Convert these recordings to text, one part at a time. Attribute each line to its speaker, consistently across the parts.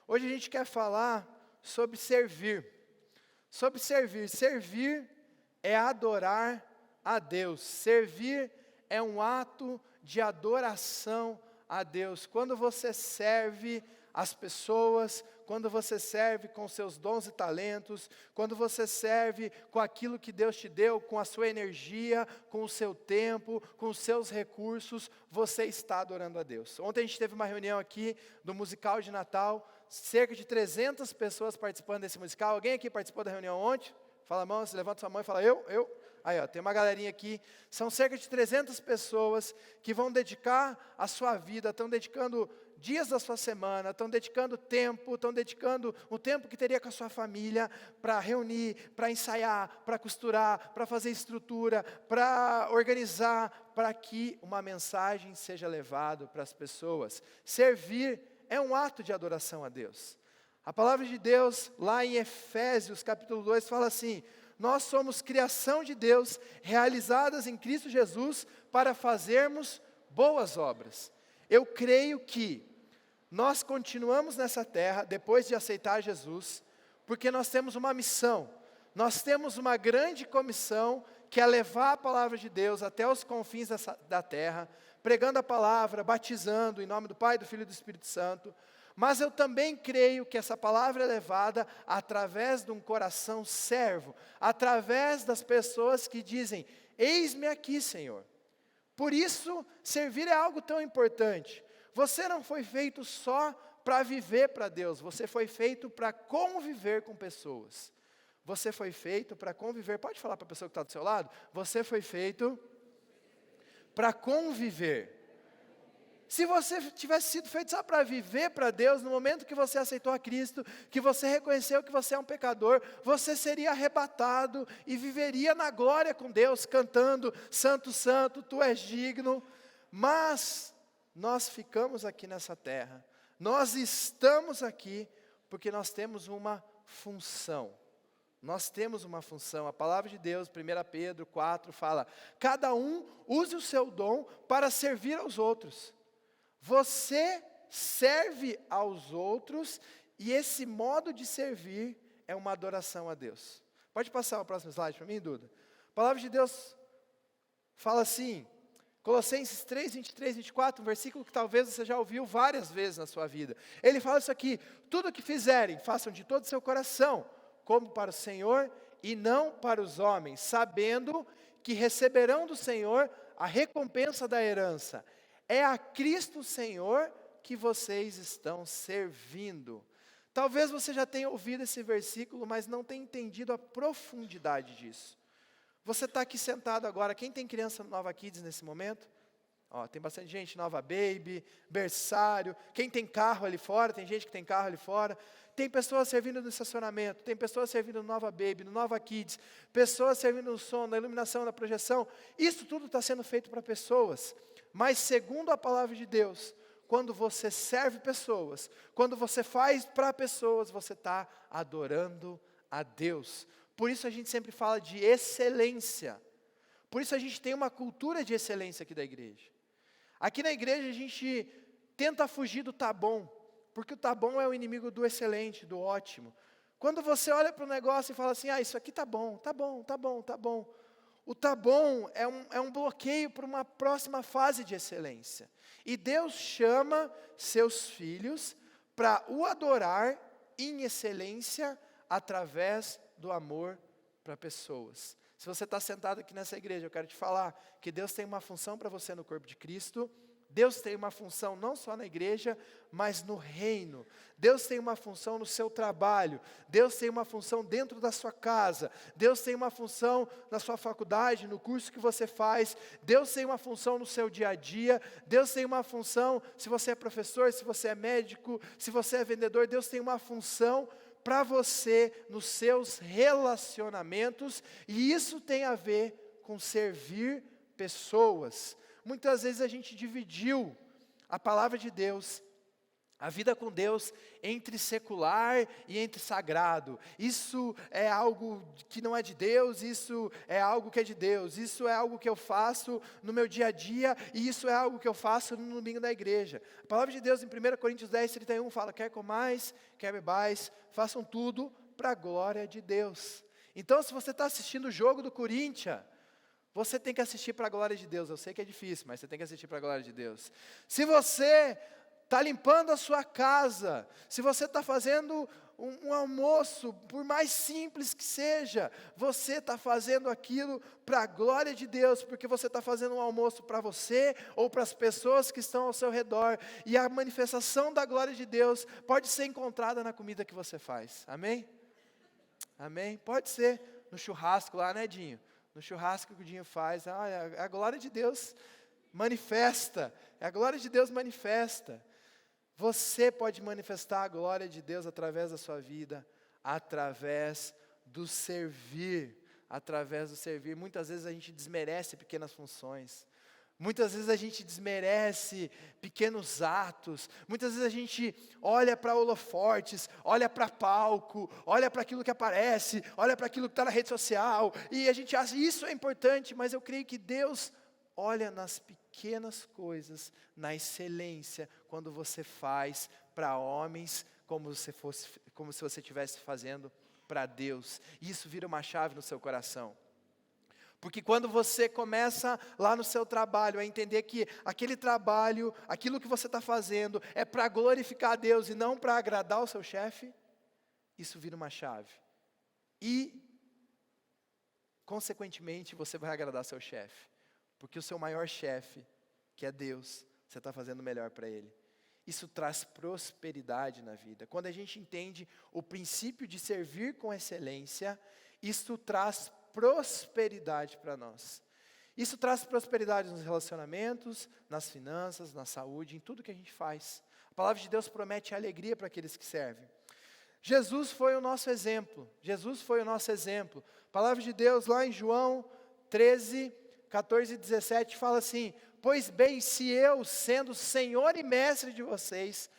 Speaker 1: Hoje a gente quer falar sobre servir. Sobre servir. Servir é adorar a Deus. Servir é um ato de adoração a Deus. Quando você serve as pessoas, quando você serve com seus dons e talentos, quando você serve com aquilo que Deus te deu, com a sua energia, com o seu tempo, com os seus recursos, você está adorando a Deus. Ontem a gente teve uma reunião aqui do musical de Natal, cerca de 300 pessoas participando desse musical. Alguém aqui participou da reunião ontem? Fala a mão, você levanta sua mão e fala, eu. Aí, ó, tem uma galerinha aqui, são cerca de 300 pessoas que vão dedicar a sua vida, estão dedicando dias da sua semana, estão dedicando tempo, estão dedicando o tempo que teria com a sua família, para reunir, para ensaiar, para costurar, para fazer estrutura, para organizar, para que uma mensagem seja levada para as pessoas. Servir é um ato de adoração a Deus. A palavra de Deus, lá em Efésios capítulo 2, fala assim: nós somos criação de Deus, realizadas em Cristo Jesus, para fazermos boas obras. Eu creio que nós continuamos nessa terra, depois de aceitar Jesus, porque nós temos uma missão, nós temos uma grande comissão, que é levar a palavra de Deus até os confins da terra, pregando a palavra, batizando em nome do Pai, do Filho e do Espírito Santo. Mas eu também creio que essa palavra é levada através de um coração servo, através das pessoas que dizem, eis-me aqui, Senhor. Por isso, servir é algo tão importante. Você não foi feito só para viver para Deus, você foi feito para conviver com pessoas. Você foi feito para conviver, pode falar para a pessoa que está do seu lado? Você foi feito para conviver. Se você tivesse sido feito só para viver para Deus, no momento que você aceitou a Cristo, que você reconheceu que você é um pecador, você seria arrebatado e viveria na glória com Deus, cantando, Santo, Santo, Tu és digno. Mas nós ficamos aqui nessa terra, nós estamos aqui porque nós temos uma função. Nós temos uma função. A palavra de Deus, 1 Pedro 4, fala, cada um use o seu dom para servir aos outros. Você serve aos outros e esse modo de servir é uma adoração a Deus. Pode passar o próximo slide para mim, Duda? A palavra de Deus fala assim, Colossenses 3, 23, 24, um versículo que talvez você já ouviu várias vezes na sua vida. Ele fala isso aqui, tudo o que fizerem, façam de todo o seu coração, como para o Senhor e não para os homens, sabendo que receberão do Senhor a recompensa da herança. É a Cristo Senhor que vocês estão servindo. Talvez você já tenha ouvido esse versículo, mas não tenha entendido a profundidade disso. Você está aqui sentado agora, quem tem criança no Nova Kids nesse momento? Ó, tem bastante gente, Nova Baby, berçário. Quem tem carro ali fora, tem gente que tem carro ali fora. Tem pessoas servindo no estacionamento, tem pessoas servindo no Nova Baby, no Nova Kids, pessoas servindo no som, na iluminação, na projeção. Isso tudo está sendo feito para pessoas. Mas segundo a palavra de Deus, quando você serve pessoas, quando você faz para pessoas, você está adorando a Deus. Por isso a gente sempre fala de excelência. Por isso a gente tem uma cultura de excelência aqui da igreja. Aqui na igreja a gente tenta fugir do tá bom, porque o tá bom é o inimigo do excelente, do ótimo. Quando você olha para o negócio e fala assim, isso aqui tá bom, tá bom, tá bom, tá bom. O tá bom é um bloqueio para uma próxima fase de excelência. E Deus chama seus filhos para o adorar em excelência através do amor para pessoas. Se você está sentado aqui nessa igreja, eu quero te falar que Deus tem uma função para você no corpo de Cristo. Deus tem uma função não só na igreja, mas no reino. Deus tem uma função no seu trabalho. Deus tem uma função dentro da sua casa. Deus tem uma função na sua faculdade, no curso que você faz. Deus tem uma função no seu dia a dia. Deus tem uma função, se você é professor, se você é médico, se você é vendedor, Deus tem uma função para você nos seus relacionamentos. E isso tem a ver com servir pessoas. Muitas vezes a gente dividiu a palavra de Deus, A vida com Deus entre secular e entre sagrado. Isso é algo que não é de Deus, isso é algo que é de Deus. Isso é algo que eu faço no meu dia a dia e isso é algo que eu faço no domingo da igreja. A palavra de Deus em 1 Coríntios 10:31 fala: quer comais, quer bebais, façam tudo para a glória de Deus. Então, se você está assistindo o jogo do Corinthians, você tem que assistir para a glória de Deus. Eu sei que é difícil, mas você tem que assistir para a glória de Deus. Se você está limpando a sua casa, se você está fazendo um almoço, por mais simples que seja, você está fazendo aquilo para a glória de Deus, porque você está fazendo um almoço para você ou para as pessoas que estão ao seu redor, e a manifestação da glória de Deus pode ser encontrada na comida que você faz, amém? Amém? Pode ser no churrasco lá, né, Dinho? No churrasco que o Dinho faz, a glória de Deus manifesta, a glória de Deus manifesta. Você pode manifestar a glória de Deus através da sua vida, através do servir, Muitas vezes a gente desmerece pequenas funções, muitas vezes a gente desmerece pequenos atos, muitas vezes a gente olha para holofortes, olha para palco, olha para aquilo que aparece, olha para aquilo que está na rede social, e a gente acha isso é importante, mas eu creio que Deus olha nas pequenas coisas, na excelência, quando você faz para homens, como se você estivesse fazendo para Deus. Isso vira uma chave no seu coração. Porque quando você começa lá no seu trabalho a entender que aquele trabalho, aquilo que você está fazendo, é para glorificar a Deus e não para agradar o seu chefe, isso vira uma chave. E, consequentemente, você vai agradar seu chefe. Porque o seu maior chefe, que é Deus, você está fazendo melhor para Ele. Isso traz prosperidade na vida. Quando a gente entende o princípio de servir com excelência, isso traz prosperidade para nós. Isso traz prosperidade nos relacionamentos, nas finanças, na saúde, em tudo que a gente faz. A palavra de Deus promete alegria para aqueles que servem. Jesus foi o nosso exemplo. A palavra de Deus lá em João 13:14 e 17 fala assim: pois bem, se eu, sendo Senhor e Mestre de vocês,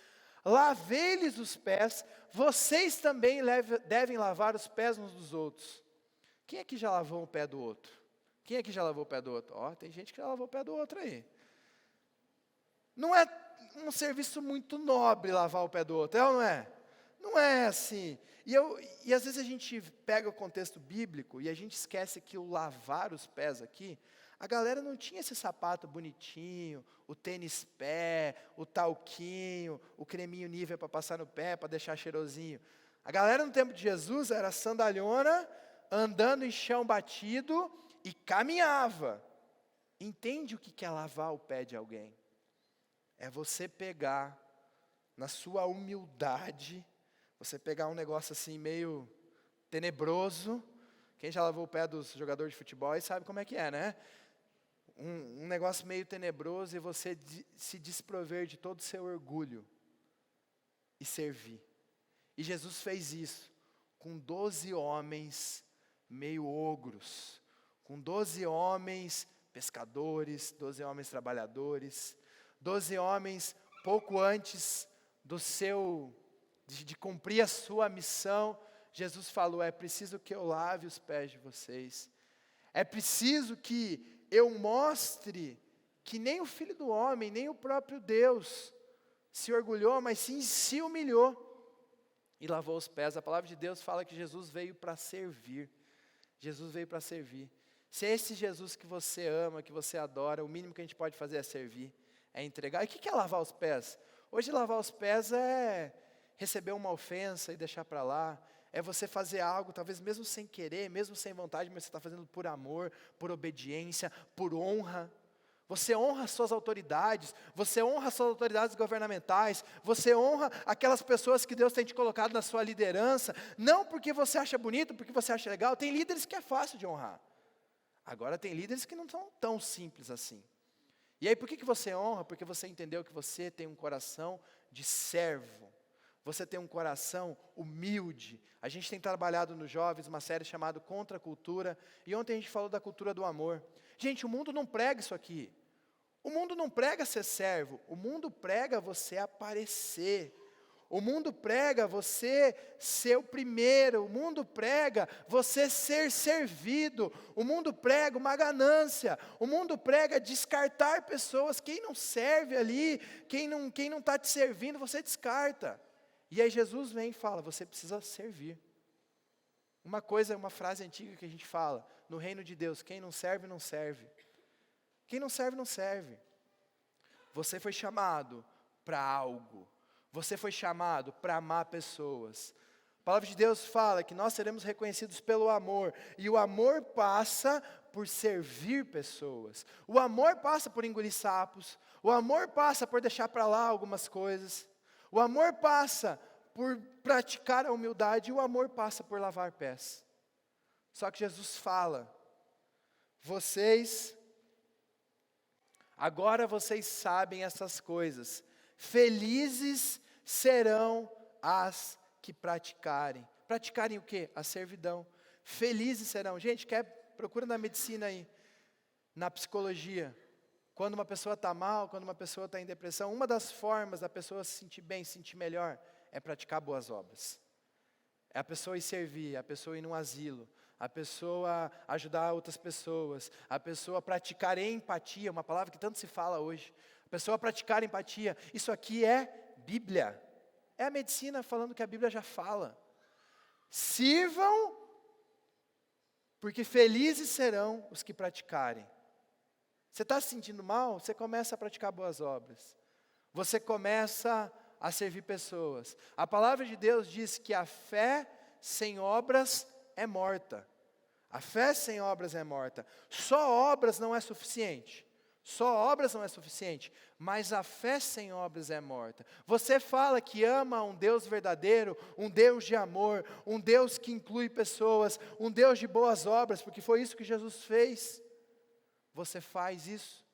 Speaker 1: lavei-lhes os pés, vocês também devem lavar os pés uns dos outros. Quem aqui já lavou o pé do outro? Tem gente que já lavou o pé do outro aí. Não é um serviço muito nobre lavar o pé do outro, é ou não é? Não é assim. E às vezes a gente pega o contexto bíblico e a gente esquece que o lavar os pés aqui, a galera não tinha esse sapato bonitinho, o tênis pé, o talquinho, o creminho Nivea para passar no pé, para deixar cheirosinho. A galera no tempo de Jesus era sandalhona, andando em chão batido e caminhava. Entende o que é lavar o pé de alguém? É você pegar, na sua humildade, você pegar um negócio assim meio tenebroso. Quem já lavou o pé dos jogadores de futebol sabe como é que é, né? Um negócio meio tenebroso e você se desprover de todo o seu orgulho e servir. E Jesus fez isso com 12 homens meio ogros, com 12 homens pescadores, 12 homens trabalhadores, 12 homens pouco antes de cumprir a sua missão. Jesus falou: é preciso que eu lave os pés de vocês, é preciso que eu mostre que nem o Filho do Homem, nem o próprio Deus se orgulhou, mas sim se humilhou e lavou os pés. A palavra de Deus fala que Jesus veio para servir. Jesus veio para servir. Se é esse Jesus que você ama, que você adora, o mínimo que a gente pode fazer é servir, é entregar. E o que é lavar os pés? Hoje lavar os pés é receber uma ofensa e deixar para lá, é você fazer algo, talvez mesmo sem querer, mesmo sem vontade, mas você está fazendo por amor, por obediência, por honra. Você honra suas autoridades, você honra suas autoridades governamentais, você honra aquelas pessoas que Deus tem te colocado na sua liderança, não porque você acha bonito, porque você acha legal. Tem líderes que é fácil de honrar, agora tem líderes que não são tão simples assim. E aí por que você honra? Porque você entendeu que você tem um coração de servo, você tem um coração humilde. A gente tem trabalhado nos jovens uma série chamada Contra a Cultura, e ontem a gente falou da cultura do amor. Gente, o mundo não prega isso aqui. O mundo não prega ser servo, o mundo prega você aparecer. O mundo prega você ser o primeiro, o mundo prega você ser servido, o mundo prega uma ganância, o mundo prega descartar pessoas, quem não serve ali, quem não está te servindo, você descarta. E aí Jesus vem e fala, você precisa servir. Uma frase antiga que a gente fala, no reino de Deus, quem não serve, não serve. Quem não serve, não serve. Você foi chamado para algo. Você foi chamado para amar pessoas. A palavra de Deus fala que nós seremos reconhecidos pelo amor. E o amor passa por servir pessoas. O amor passa por engolir sapos. O amor passa por deixar para lá algumas coisas. O amor passa por praticar a humildade. E o amor passa por lavar pés. Só que Jesus fala, agora vocês sabem essas coisas. Felizes serão as que praticarem. Praticarem o quê? A servidão. Felizes serão. Gente, procura na medicina aí, na psicologia. Quando uma pessoa está mal, quando uma pessoa está em depressão, uma das formas da pessoa se sentir bem, se sentir melhor, é praticar boas obras. É a pessoa ir servir, a pessoa ir num asilo, a pessoa ajudar outras pessoas, a pessoa praticar empatia, uma palavra que tanto se fala hoje. A pessoa praticar empatia, isso aqui é Bíblia. É a medicina falando que a Bíblia já fala. Sirvam, porque felizes serão os que praticarem. Você está se sentindo mal? Você começa a praticar boas obras. Você começa a servir pessoas. A palavra de Deus diz que a fé sem obras é morta. A fé sem obras é morta. Só obras não é suficiente. Só obras não é suficiente, mas a fé sem obras é morta. Você fala que ama um Deus verdadeiro, um Deus de amor, um Deus que inclui pessoas, um Deus de boas obras, porque foi isso que Jesus fez. Você faz isso.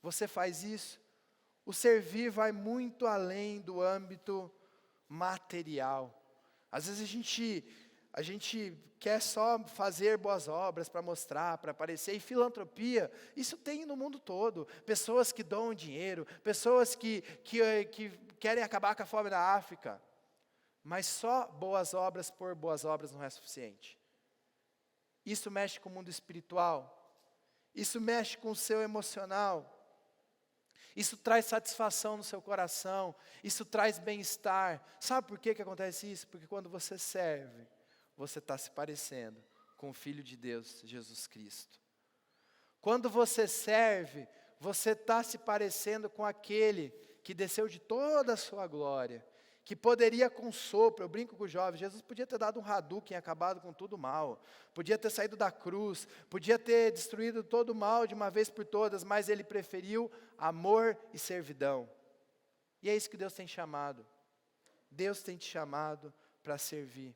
Speaker 1: Você faz isso. O servir vai muito além do âmbito material. Às vezes a gente quer só fazer boas obras para mostrar, para aparecer. E filantropia, isso tem no mundo todo. Pessoas que doam dinheiro, pessoas que querem acabar com a fome da África. Mas só boas obras por boas obras não é suficiente. Isso mexe com o mundo espiritual. Isso mexe com o seu emocional. Isso traz satisfação no seu coração. Isso traz bem-estar. Sabe por que acontece isso? Porque quando você serve, você está se parecendo com o Filho de Deus, Jesus Cristo. Quando você serve, você está se parecendo com aquele que desceu de toda a sua glória, que poderia com sopro, eu brinco com os jovens, Jesus podia ter dado um Hadouken e acabado com tudo mal, podia ter saído da cruz, podia ter destruído todo o mal de uma vez por todas, mas Ele preferiu amor e servidão. E é isso que Deus tem chamado. Deus tem te chamado para servir.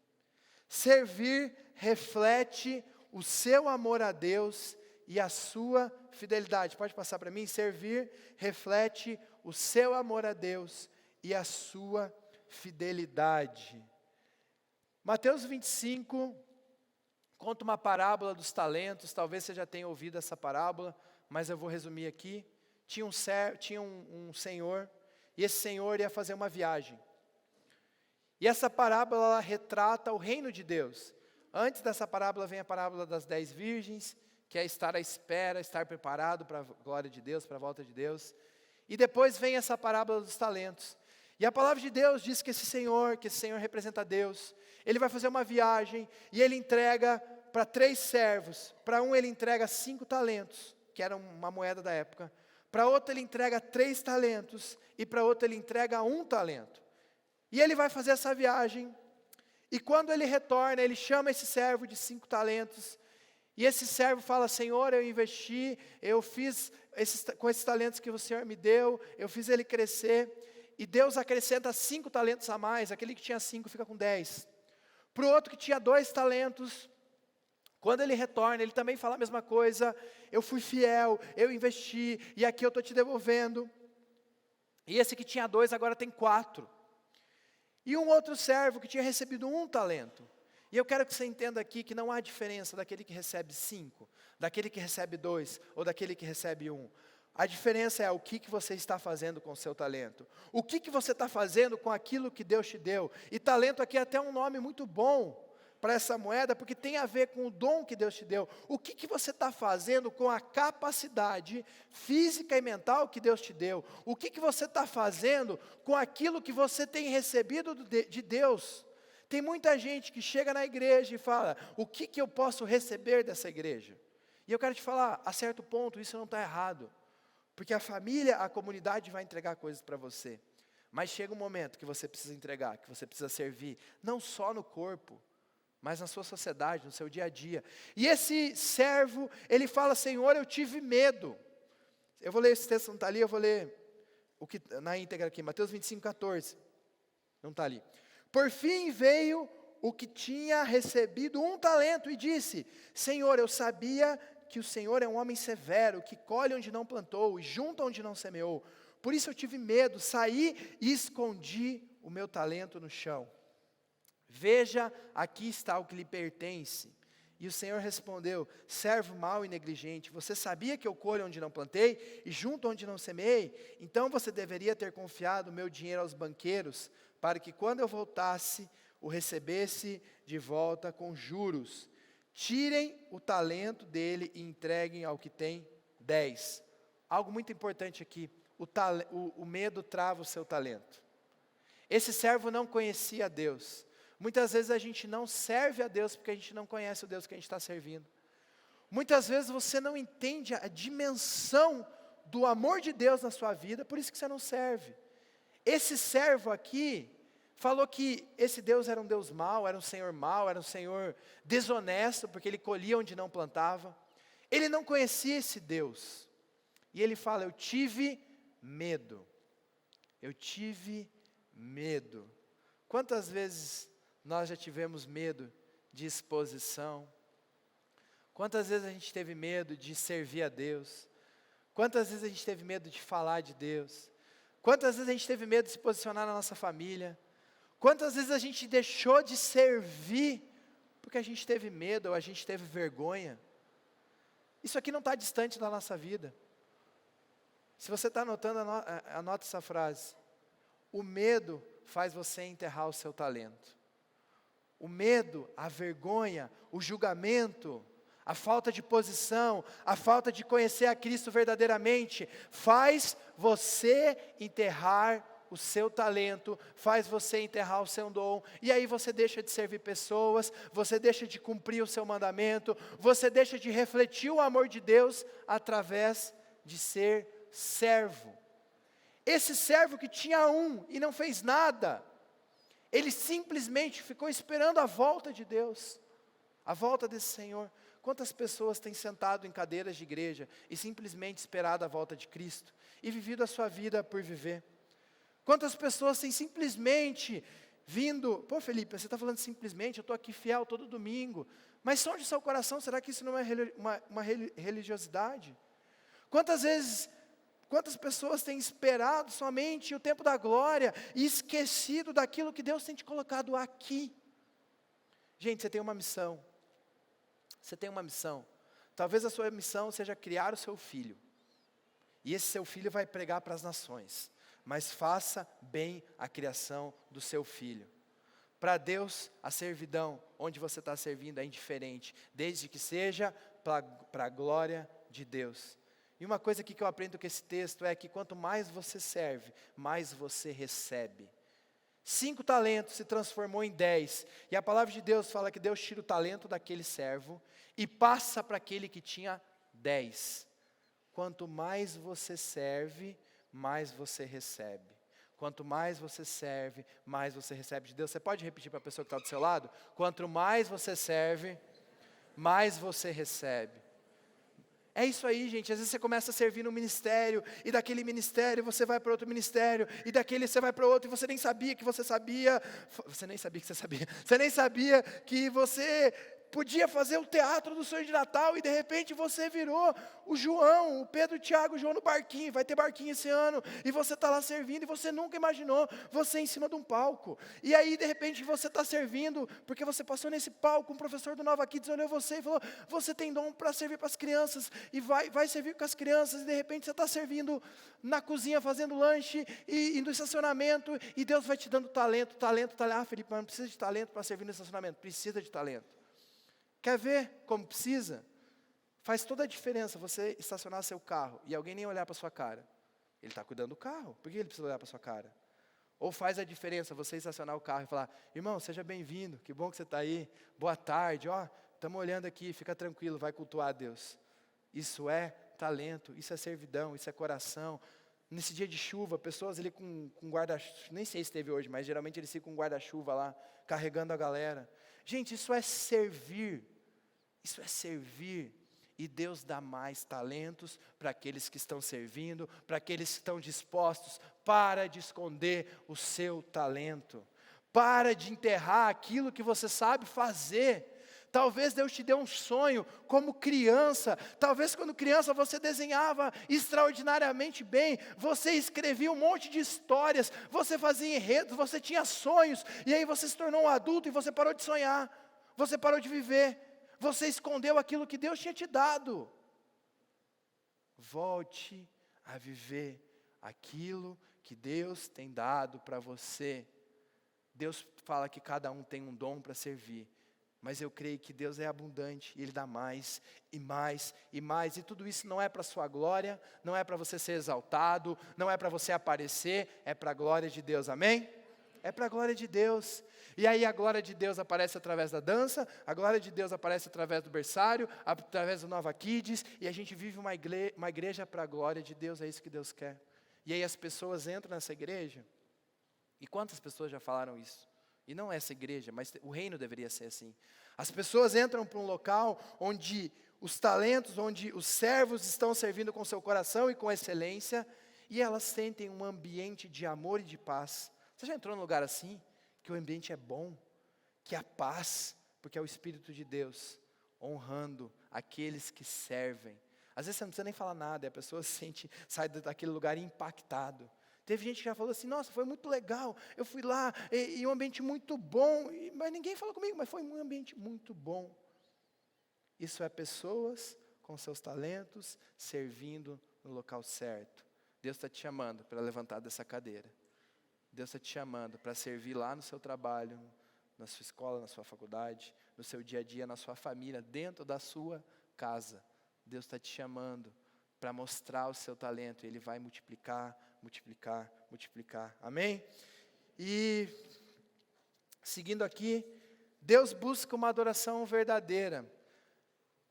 Speaker 1: Servir reflete o seu amor a Deus e a sua fidelidade. Pode passar para mim? Servir reflete o seu amor a Deus e a sua fidelidade. Mateus 25 conta uma parábola dos talentos. Talvez você já tenha ouvido essa parábola, mas eu vou resumir aqui. Tinha um senhor, e esse senhor ia fazer uma viagem. E essa parábola ela retrata o reino de Deus. Antes dessa parábola vem a parábola das 10 virgens, que é estar à espera, estar preparado para a glória de Deus, para a volta de Deus. E depois vem essa parábola dos talentos. E a palavra de Deus diz que esse Senhor representa Deus, ele vai fazer uma viagem e ele entrega para 3 servos. Para um ele entrega 5 talentos, que era uma moeda da época. Para outro ele entrega 3 talentos e para outro ele entrega 1 talento. E ele vai fazer essa viagem, e quando ele retorna, ele chama esse servo de 5 talentos, e esse servo fala: Senhor, eu investi, eu fiz com esses talentos que o Senhor me deu, eu fiz ele crescer, e Deus acrescenta 5 talentos a mais, aquele que tinha 5 fica com 10. Para o outro que tinha 2 talentos, quando ele retorna, ele também fala a mesma coisa: eu fui fiel, eu investi, e aqui eu estou te devolvendo. E esse que tinha 2 agora tem 4. E um outro servo que tinha recebido 1 talento. E eu quero que você entenda aqui que não há diferença daquele que recebe 5, daquele que recebe 2, ou daquele que recebe 1. A diferença é o que você está fazendo com o seu talento. O que você está fazendo com aquilo que Deus te deu. E talento aqui é até um nome muito bom para essa moeda, porque tem a ver com o dom que Deus te deu. O que você está fazendo com a capacidade física e mental que Deus te deu? O que você está fazendo com aquilo que você tem recebido de Deus? Tem muita gente que chega na igreja e fala, o que eu posso receber dessa igreja? E eu quero te falar, a certo ponto isso não está errado. Porque a família, a comunidade vai entregar coisas para você. Mas chega um momento que você precisa entregar, que você precisa servir, não só no corpo, mas na sua sociedade, no seu dia a dia. E esse servo, ele fala, Senhor, eu tive medo. Eu vou ler esse texto, não está ali, eu vou ler o que, na íntegra aqui, Mateus 25:14. Não está ali. Por fim veio o que tinha recebido 1 talento e disse, Senhor, eu sabia que o Senhor é um homem severo, que colhe onde não plantou e junta onde não semeou. Por isso eu tive medo, saí e escondi o meu talento no chão. Veja, aqui está o que lhe pertence. E o Senhor respondeu, servo mau e negligente, você sabia que eu colho onde não plantei e junto onde não semeei? Então você deveria ter confiado o meu dinheiro aos banqueiros, para que quando eu voltasse, o recebesse de volta com juros. Tirem o talento dele e entreguem ao que tem 10. Algo muito importante aqui, o medo trava o seu talento. Esse servo não conhecia Deus. Muitas vezes a gente não serve a Deus porque a gente não conhece o Deus que a gente está servindo. Muitas vezes você não entende a dimensão do amor de Deus na sua vida, por isso que você não serve. Esse servo aqui falou que esse Deus era um Deus mau, era um Senhor desonesto, porque ele colhia onde não plantava. Ele não conhecia esse Deus. E ele fala, eu tive medo. Eu tive medo. Quantas vezes nós já tivemos medo de exposição? Quantas vezes a gente teve medo de servir a Deus? Quantas vezes a gente teve medo de falar de Deus? Quantas vezes a gente teve medo de se posicionar na nossa família? Quantas vezes a gente deixou de servir porque a gente teve medo ou a gente teve vergonha? Isso aqui não está distante da nossa vida. Se você está anotando, anota essa frase. O medo faz você enterrar o seu talento. O medo, a vergonha, o julgamento, a falta de posição, a falta de conhecer a Cristo verdadeiramente, faz você enterrar o seu talento, faz você enterrar o seu dom, e aí você deixa de servir pessoas, você deixa de cumprir o seu mandamento, você deixa de refletir o amor de Deus através de ser servo. Esse servo que tinha e não fez nada, ele simplesmente ficou esperando a volta de Deus, a volta desse Senhor. Quantas pessoas têm sentado em cadeiras de igreja e simplesmente esperado a volta de Cristo e vivido a sua vida por viver? Quantas pessoas têm simplesmente vindo, pô Felipe, você está falando simplesmente, eu estou aqui fiel todo domingo, mas sonde o seu coração, será que isso não é uma religiosidade? Quantas pessoas têm esperado somente o tempo da glória e esquecido daquilo que Deus tem te colocado aqui? Gente, você tem uma missão, talvez a sua missão seja criar o seu filho, e esse seu filho vai pregar para as nações, mas faça bem a criação do seu filho. Para Deus, a servidão, onde você está servindo é indiferente, desde que seja para a glória de Deus. E uma coisa aqui que eu aprendo com esse texto é que quanto mais você serve, mais você recebe. 5 talentos se transformou em 10, e a palavra de Deus fala que Deus tira o talento daquele servo, e passa para aquele que tinha 10. Quanto mais você serve, mais você recebe. Quanto mais você serve, mais você recebe de Deus. Você pode repetir para a pessoa que está do seu lado? Quanto mais você serve, mais você recebe. É isso aí, gente. Às vezes você começa a servir no ministério, e daquele ministério você vai para outro ministério, e daquele você vai para outro, e você nem sabia que você sabia, você nem sabia que você sabia que você podia fazer o teatro do sonho de Natal, e de repente você virou o João, o Pedro, o Tiago, o João no barquinho, vai ter barquinho esse ano, e você está lá servindo, e você nunca imaginou você em cima de um palco. E aí de repente você está servindo, porque você passou nesse palco, um professor do Nova Kids olhou você e falou, você tem dom para servir para as crianças, e vai servir com as crianças, e de repente você está servindo na cozinha, fazendo lanche, e no estacionamento, e Deus vai te dando talento. Ah, Felipe, mas não precisa de talento para servir no estacionamento. Precisa de talento. Quer ver como precisa? Faz toda a diferença você estacionar seu carro e alguém nem olhar para sua cara. Ele está cuidando do carro, por que ele precisa olhar para sua cara? Ou faz a diferença você estacionar o carro e falar, irmão, seja bem-vindo, que bom que você está aí, boa tarde, estamos olhando aqui, fica tranquilo, vai cultuar a Deus. Isso é talento, isso é servidão, isso é coração. Nesse dia de chuva, pessoas ali com guarda-chuva, nem sei se teve hoje, mas geralmente eles ficam com guarda-chuva lá, carregando a galera. Gente, isso é servir, e Deus dá mais talentos para aqueles que estão servindo, para aqueles que estão dispostos. Para de esconder o seu talento, para de enterrar aquilo que você sabe fazer. Talvez Deus te dê um sonho como criança. Talvez quando criança você desenhava extraordinariamente bem. Você escrevia um monte de histórias. Você fazia enredos, você tinha sonhos. E aí você se tornou um adulto e você parou de sonhar. Você parou de viver. Você escondeu aquilo que Deus tinha te dado. Volte a viver aquilo que Deus tem dado para você. Deus fala que cada um tem um dom para servir. Mas eu creio que Deus é abundante, e Ele dá mais, e mais, e mais. E tudo isso não é para a sua glória, não é para você ser exaltado, não é para você aparecer, é para a glória de Deus, amém? É para a glória de Deus. E aí a glória de Deus aparece através da dança, a glória de Deus aparece através do berçário, através do Nova Kids, e a gente vive uma igreja para a glória de Deus, é isso que Deus quer. E aí as pessoas entram nessa igreja, e quantas pessoas já falaram isso? E não essa igreja, mas o reino deveria ser assim. As pessoas entram para um local onde os talentos, onde os servos estão servindo com seu coração e com excelência, e elas sentem um ambiente de amor e de paz. Você já entrou num lugar assim? Que o ambiente é bom, que há paz, porque é o Espírito de Deus honrando aqueles que servem. Às vezes você não precisa nem falar nada, e a pessoa sai daquele lugar impactado. Teve gente que já falou assim, nossa, foi muito legal, eu fui lá, e um ambiente muito bom, mas ninguém falou comigo, mas foi um ambiente muito bom. Isso é pessoas com seus talentos, servindo no local certo. Deus está te chamando para levantar dessa cadeira. Deus está te chamando para servir lá no seu trabalho, na sua escola, na sua faculdade, no seu dia a dia, na sua família, dentro da sua casa. Deus está te chamando para mostrar o seu talento, e Ele vai multiplicar, multiplicar, multiplicar, amém? E, seguindo aqui, Deus busca uma adoração verdadeira.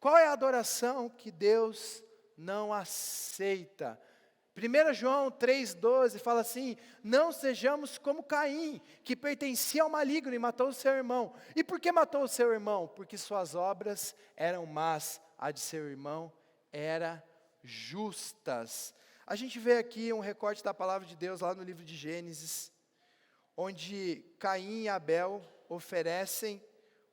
Speaker 1: Qual é a adoração que Deus não aceita? 1 João 3,12 fala assim, não sejamos como Caim, que pertencia ao maligno e matou o seu irmão. E por que matou o seu irmão? Porque suas obras eram más, a de seu irmão era justas. A gente vê aqui um recorte da palavra de Deus lá no livro de Gênesis, onde Caim e Abel oferecem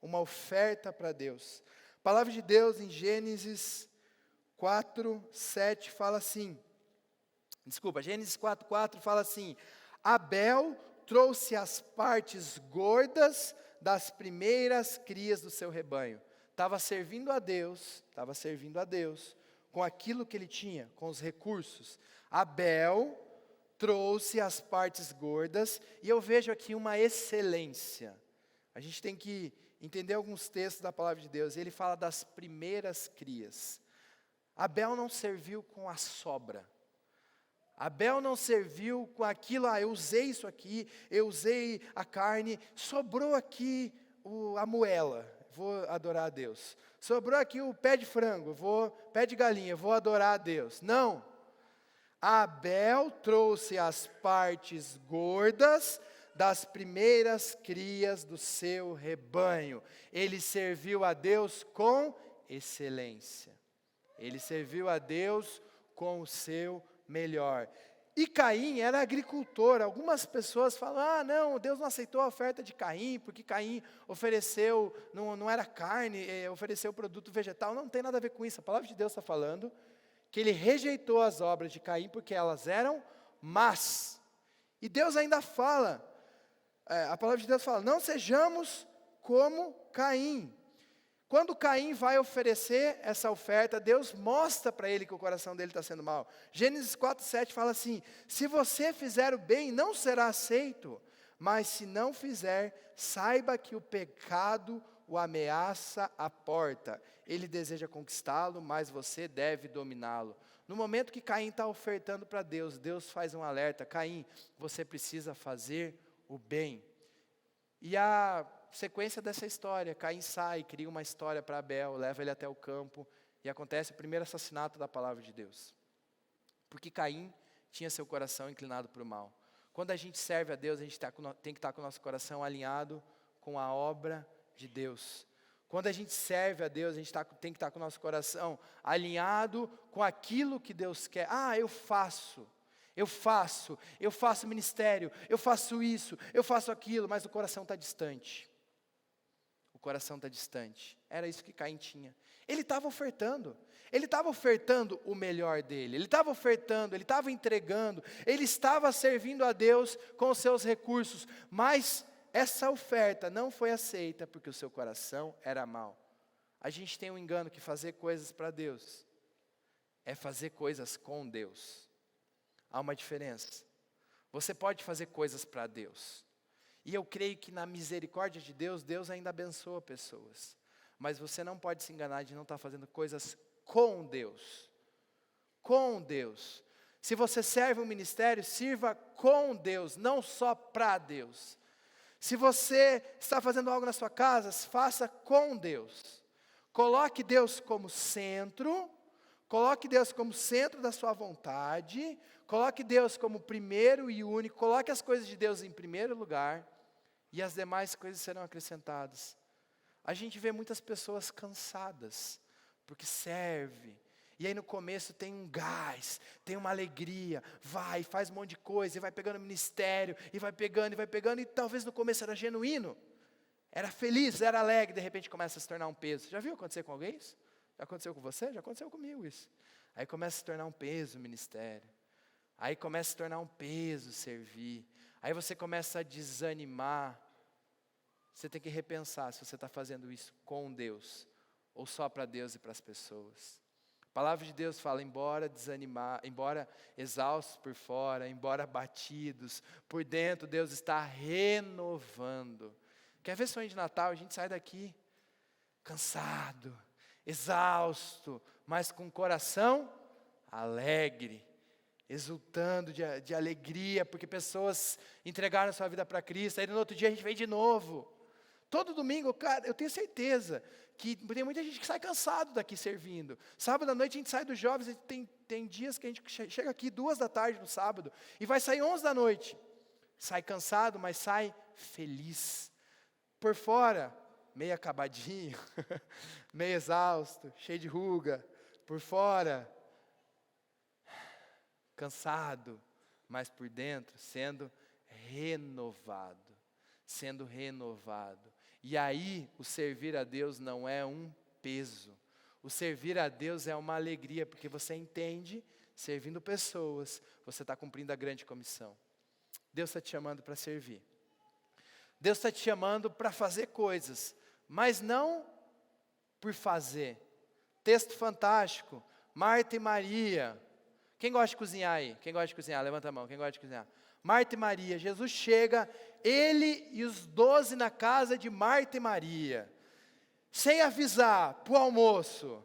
Speaker 1: uma oferta para Deus. A palavra de Deus em Gênesis 4:7 fala assim, Gênesis 4:4 fala assim, Abel trouxe as partes gordas das primeiras crias do seu rebanho. Estava servindo a Deus, com aquilo que ele tinha, com os recursos. Abel trouxe as partes gordas, e eu vejo aqui uma excelência. A gente tem que entender alguns textos da palavra de Deus, ele fala das primeiras crias. Abel não serviu com a sobra. Abel não serviu com aquilo, eu usei isso aqui, eu usei a carne, sobrou aqui a moela, vou adorar a Deus. Sobrou aqui o pé de frango, pé de galinha, vou adorar a Deus. Não. Abel trouxe as partes gordas das primeiras crias do seu rebanho. Ele serviu a Deus com excelência. Ele serviu a Deus com o seu melhor. E Caim era agricultor. Algumas pessoas falam, não, Deus não aceitou a oferta de Caim, porque Caim ofereceu, não era carne, ofereceu produto vegetal. Não tem nada a ver com isso. A palavra de Deus está falando que ele rejeitou as obras de Caim, porque elas eram más. E Deus ainda fala, a palavra de Deus fala, não sejamos como Caim. Quando Caim vai oferecer essa oferta, Deus mostra para ele que o coração dele está sendo mau. Gênesis 4:7 fala assim, se você fizer o bem, não será aceito, mas se não fizer, saiba que o pecado o ameaça à porta. Ele deseja conquistá-lo, mas você deve dominá-lo. No momento que Caim está ofertando para Deus, Deus faz um alerta, Caim, você precisa fazer o bem. E a sequência dessa história, Caim sai, cria uma história para Abel, leva ele até o campo, e acontece o primeiro assassinato da palavra de Deus. Porque Caim tinha seu coração inclinado para o mal. Quando a gente serve a Deus, a gente tem que estar com o nosso coração alinhado com a obra de Deus. Quando a gente serve a Deus, a gente tem que estar com o nosso coração alinhado com aquilo que Deus quer. Eu faço ministério, eu faço isso, eu faço aquilo, mas o coração está distante. O coração está distante. Era isso que Caim tinha. Ele estava ofertando o melhor dele, ele estava ofertando, ele estava entregando, ele estava servindo a Deus com os seus recursos, mas essa oferta não foi aceita porque o seu coração era mau. A gente tem um engano que fazer coisas para Deus é fazer coisas com Deus. Há uma diferença. Você pode fazer coisas para Deus. E eu creio que na misericórdia de Deus, Deus ainda abençoa pessoas. Mas você não pode se enganar de não estar fazendo coisas com Deus. Com Deus. Se você serve um ministério, sirva com Deus, não só para Deus. Se você está fazendo algo na sua casa, faça com Deus. Coloque Deus como centro. Coloque Deus como centro da sua vontade. Coloque Deus como primeiro e único. Coloque as coisas de Deus em primeiro lugar. E as demais coisas serão acrescentadas. A gente vê muitas pessoas cansadas, porque serve. E aí no começo tem um gás, tem uma alegria, faz um monte de coisa, e vai pegando ministério, e vai pegando, e talvez no começo era genuíno, era feliz, era alegre, de repente começa a se tornar um peso. Já viu acontecer com alguém isso? Já aconteceu com você? Já aconteceu comigo isso. Aí começa a se tornar um peso o ministério. Aí começa a se tornar um peso servir. Aí você começa a desanimar. Você tem que repensar se você está fazendo isso com Deus, ou só para Deus e para as pessoas. A palavra de Deus fala, embora exaustos por fora, embora abatidos, por dentro Deus está renovando. Quer ver sonho de Natal? A gente sai daqui cansado, exausto, mas com o coração alegre, exultando de alegria, porque pessoas entregaram sua vida para Cristo. Aí no outro dia a gente vem de novo. Todo domingo, cara, eu tenho certeza que tem muita gente que sai cansado daqui servindo. Sábado à noite a gente sai dos jovens, tem dias que a gente chega aqui 2h no sábado, e vai sair 11h. Sai cansado, mas sai feliz. Por fora, meio acabadinho, meio exausto, cheio de ruga. Por fora, cansado, mas por dentro sendo renovado. Sendo renovado. E aí, o servir a Deus não é um peso. O servir a Deus é uma alegria, porque você entende, servindo pessoas, você está cumprindo a grande comissão. Deus está te chamando para servir. Deus está te chamando para fazer coisas, mas não por fazer. Texto fantástico, Marta e Maria. Quem gosta de cozinhar aí? Quem gosta de cozinhar? Levanta a mão, quem gosta de cozinhar? Marta e Maria, Jesus chega, ele e os 12 na casa de Marta e Maria, sem avisar, para o almoço.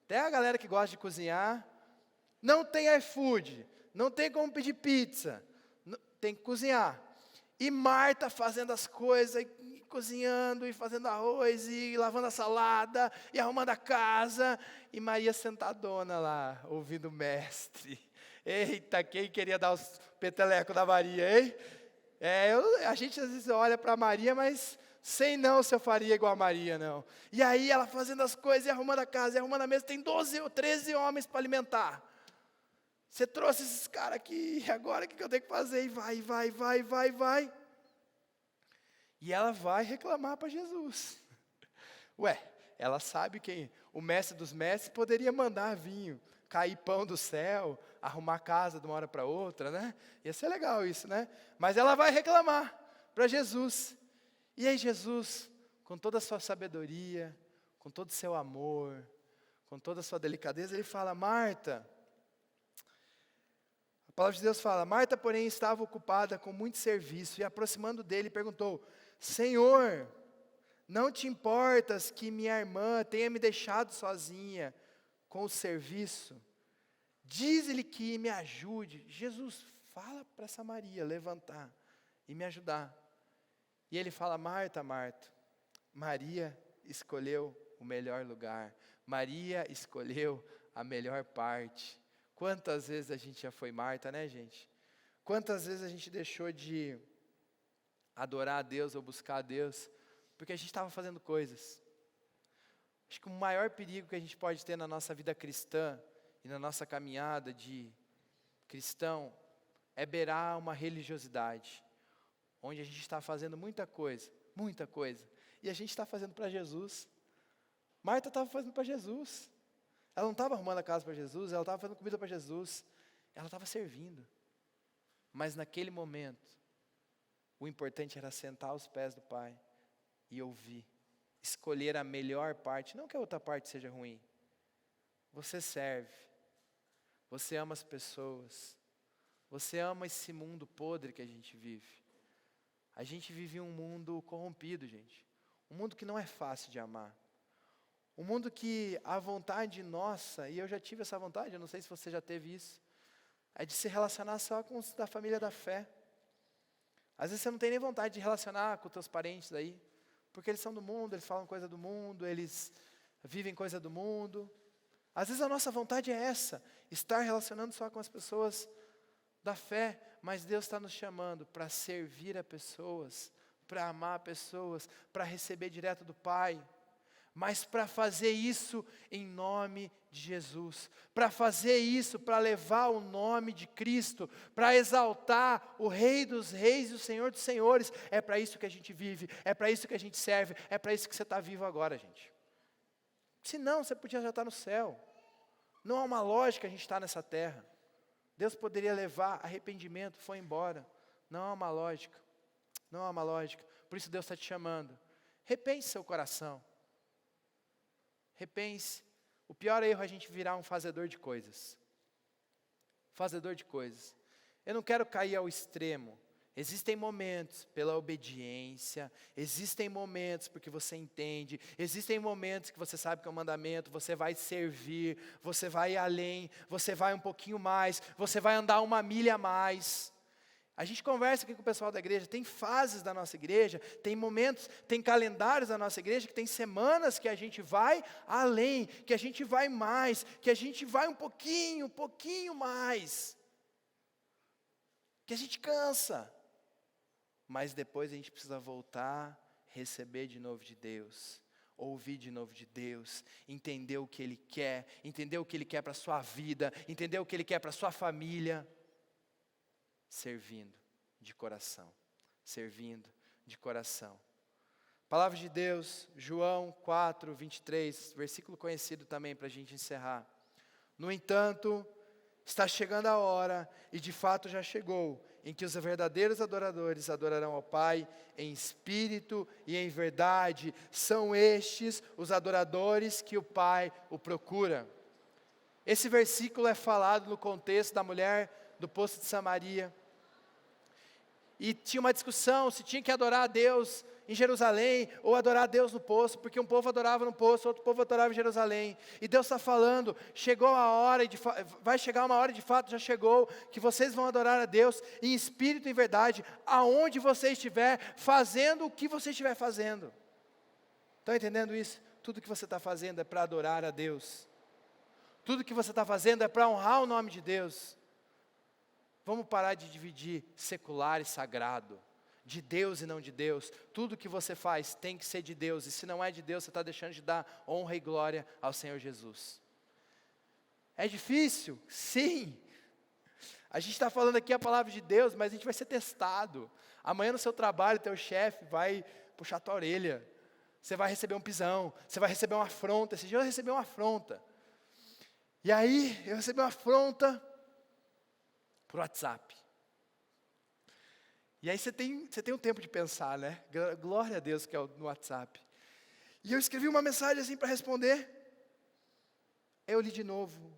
Speaker 1: Até a galera que gosta de cozinhar, não tem iFood, não tem como pedir pizza, tem que cozinhar. E Marta fazendo as coisas, e cozinhando, e fazendo arroz, e lavando a salada, e arrumando a casa, e Maria sentadona lá, ouvindo o mestre. Eita, quem queria dar os petelecos da Maria, hein? A gente às vezes olha para Maria, mas sei não se eu faria igual a Maria, não. E aí ela fazendo as coisas, e arrumando a casa, e arrumando a mesa, tem 12 ou 13 homens para alimentar. Você trouxe esses caras aqui, agora o que eu tenho que fazer? E vai. E ela vai reclamar para Jesus. Ué, ela sabe que o mestre dos mestres poderia mandar vinho, cair pão do céu, arrumar casa de uma hora para outra, né? Ia ser legal isso, né? Mas ela vai reclamar para Jesus. E aí Jesus, com toda a sua sabedoria, com todo o seu amor, com toda a sua delicadeza, ele fala: Marta. A palavra de Deus fala: Marta, porém, estava ocupada com muito serviço, e aproximando dele, perguntou: Senhor, não te importas que minha irmã tenha me deixado sozinha com o serviço? Diz-lhe que me ajude. Jesus, fala para essa Maria levantar e me ajudar. E ele fala: Marta, Marta, Maria escolheu o melhor lugar. Maria escolheu a melhor parte. Quantas vezes a gente já foi Marta, né, gente? Quantas vezes a gente deixou de adorar a Deus ou buscar a Deus porque a gente estava fazendo coisas. Acho que o maior perigo que a gente pode ter na nossa vida cristã e na nossa caminhada de cristão é beirar uma religiosidade, onde a gente está fazendo muita coisa, e a gente está fazendo para Jesus. Marta estava fazendo para Jesus. Ela não estava arrumando a casa para Jesus, ela estava fazendo comida para Jesus, ela estava servindo. Mas naquele momento, o importante era sentar aos pés do Pai e ouvir, escolher a melhor parte, não que a outra parte seja ruim. Você serve, você ama as pessoas, você ama esse mundo podre que a gente vive. A gente vive um mundo corrompido, gente. Um mundo que não é fácil de amar. Um mundo que a vontade nossa, e eu já tive essa vontade, eu não sei se você já teve isso, é de se relacionar só com os da família da fé. Às vezes você não tem nem vontade de relacionar com os teus parentes aí, porque eles são do mundo, eles falam coisa do mundo, eles vivem coisa do mundo. Às vezes a nossa vontade é essa, estar relacionando só com as pessoas da fé, mas Deus está nos chamando para servir a pessoas, para amar pessoas, para receber direto do Pai. Mas para fazer isso em nome de Jesus, para fazer isso, para levar o nome de Cristo, para exaltar o Rei dos Reis e o Senhor dos Senhores, é para isso que a gente vive, é para isso que a gente serve, é para isso que você está vivo agora, gente. Senão você podia já estar no céu. Não há uma lógica a gente estar nessa terra. Deus poderia levar arrependimento, foi embora. Não há uma lógica, não há uma lógica. Por isso Deus está te chamando. Repense seu coração. Repense. O pior erro é a gente virar um fazedor de coisas. Fazedor de coisas. Eu não quero cair ao extremo. Existem momentos pela obediência, existem momentos porque você entende, existem momentos que você sabe que é um mandamento, você vai servir, você vai além, você vai um pouquinho mais, você vai andar uma milha a mais. A gente conversa aqui com o pessoal da igreja, tem fases da nossa igreja, tem momentos, tem calendários da nossa igreja, que tem semanas que a gente vai além, que a gente vai mais, que a gente vai um pouquinho mais, que a gente cansa, mas depois a gente precisa voltar, receber de novo de Deus, ouvir de novo de Deus, entender o que Ele quer para a sua vida, entender o que Ele quer para a sua família, servindo de coração, servindo de coração. Palavra de Deus, João 4, 23, versículo conhecido também para a gente encerrar. No entanto, está chegando a hora, e de fato já chegou, em que os verdadeiros adoradores adorarão ao Pai em espírito e em verdade. São estes os adoradores que o Pai o procura. Esse versículo é falado no contexto da mulher do poço de Samaria. E tinha uma discussão se tinha que adorar a Deus em Jerusalém ou adorar a Deus no poço, porque um povo adorava no poço, outro povo adorava em Jerusalém. E Deus está falando, chegou a hora, vai chegar uma hora, de fato já chegou, que vocês vão adorar a Deus em espírito e em verdade, aonde você estiver, fazendo o que você estiver fazendo. Estão entendendo isso? Tudo que você está fazendo é para adorar a Deus. Tudo que você está fazendo é para honrar o nome de Deus. Vamos parar de dividir secular e sagrado, de Deus e não de Deus. Tudo que você faz tem que ser de Deus, e se não é de Deus, você está deixando de dar honra e glória ao Senhor Jesus. É difícil? Sim. A gente está falando aqui a palavra de Deus, mas a gente vai ser testado. Amanhã no seu trabalho, teu chefe vai puxar tua orelha. Você vai receber um pisão, você vai receber uma afronta. Esse dia eu recebi uma afronta. E aí, eu recebi uma afronta por WhatsApp. E aí você tem um tempo de pensar, né? Glória a Deus que é no WhatsApp. E eu escrevi uma mensagem assim para responder. Eu li de novo.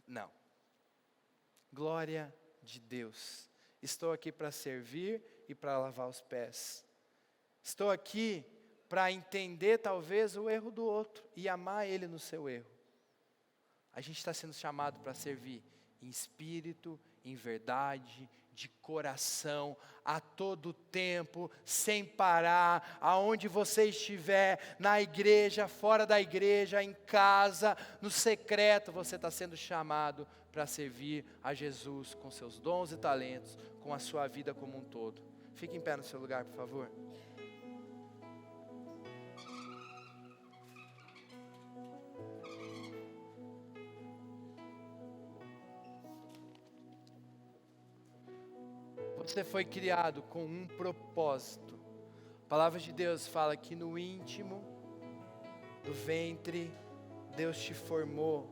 Speaker 1: Não. Glória de Deus. Estou aqui para servir e para lavar os pés. Estou aqui para entender talvez o erro do outro e amar ele no seu erro. A gente está sendo chamado para servir em espírito, em verdade, de coração, a todo tempo, sem parar, aonde você estiver, na igreja, fora da igreja, em casa, no secreto, você está sendo chamado para servir a Jesus com seus dons e talentos, com a sua vida como um todo. Fique em pé no seu lugar, por favor. Você foi criado com um propósito. A palavra de Deus fala que no íntimo do ventre, Deus te formou.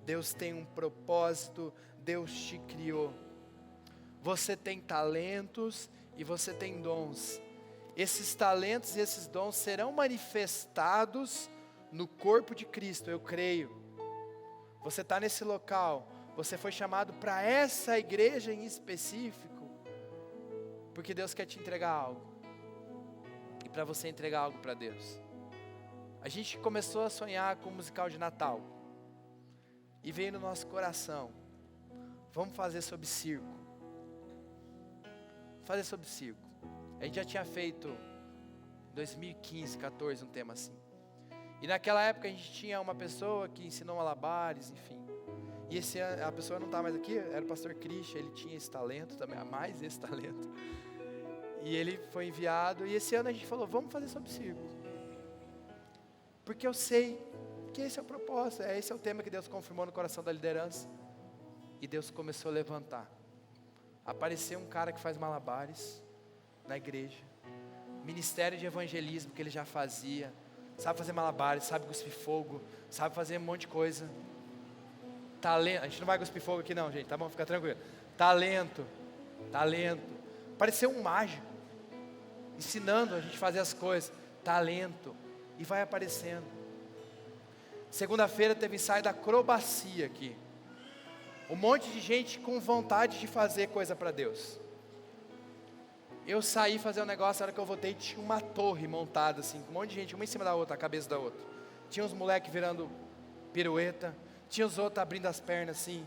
Speaker 1: Deus tem um propósito, Deus te criou. Você tem talentos e você tem dons. Esses talentos e esses dons serão manifestados no corpo de Cristo, eu creio. Você está nesse local, você foi chamado para essa igreja em específico, porque Deus quer te entregar algo. E para você entregar algo para Deus. A gente começou a sonhar com o musical de Natal. E veio no nosso coração. Vamos fazer sobre circo. Fazer sobre circo. A gente já tinha feito em 2015, 14 um tema assim. E naquela época a gente tinha uma pessoa que ensinou malabares, enfim. E esse ano, a pessoa não está mais aqui, era o pastor Christian, ele tinha esse talento também, a mais esse talento. E ele foi enviado, e esse ano a gente falou, vamos fazer sobre circo. Porque eu sei que esse é o propósito, esse é o tema que Deus confirmou no coração da liderança. E Deus começou a levantar. Apareceu um cara que faz malabares na igreja. Ministério de evangelismo que ele já fazia. Sabe fazer malabares, sabe cuspir fogo, sabe fazer um monte de coisa. Talento, a gente não vai cuspir fogo aqui não, gente, tá bom? Fica tranquilo. Talento. Apareceu um mágico, ensinando a gente a fazer as coisas. Talento. E vai aparecendo. Segunda-feira teve ensaio da acrobacia aqui. Um monte de gente com vontade de fazer coisa para Deus. Eu saí fazer um negócio, na hora que eu voltei tinha uma torre montada assim, com um monte de gente, uma em cima da outra, a cabeça da outra. Tinha uns moleques virando pirueta, tinha os outros abrindo as pernas assim.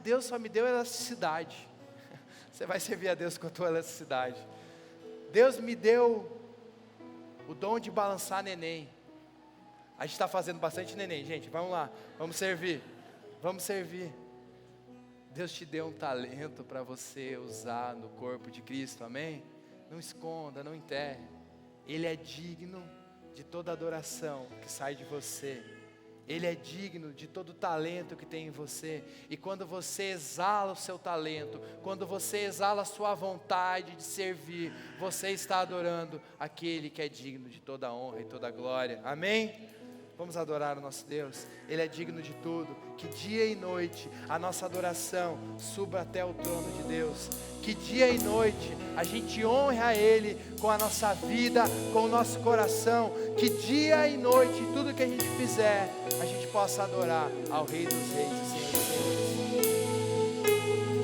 Speaker 1: Deus só me deu elasticidade. Você vai servir a Deus com a tua elasticidade. Deus me deu o dom de balançar neném. A gente está fazendo bastante neném, gente, vamos lá, vamos servir. Deus te deu um talento para você usar no corpo de Cristo, amém? Não esconda, não enterre. Ele é digno de toda adoração que sai de você. Ele é digno de todo o talento que tem em você. E quando você exala o seu talento, quando você exala a sua vontade de servir, você está adorando aquele que é digno de toda a honra e toda a glória, amém? Vamos adorar o nosso Deus, Ele é digno de tudo. Que dia e noite a nossa adoração suba até o trono de Deus. Que dia e noite a gente honre a Ele com a nossa vida, com o nosso coração. Que dia e noite, tudo que a gente fizer, a gente possa adorar ao Rei dos Reis e Senhor dos Senhores.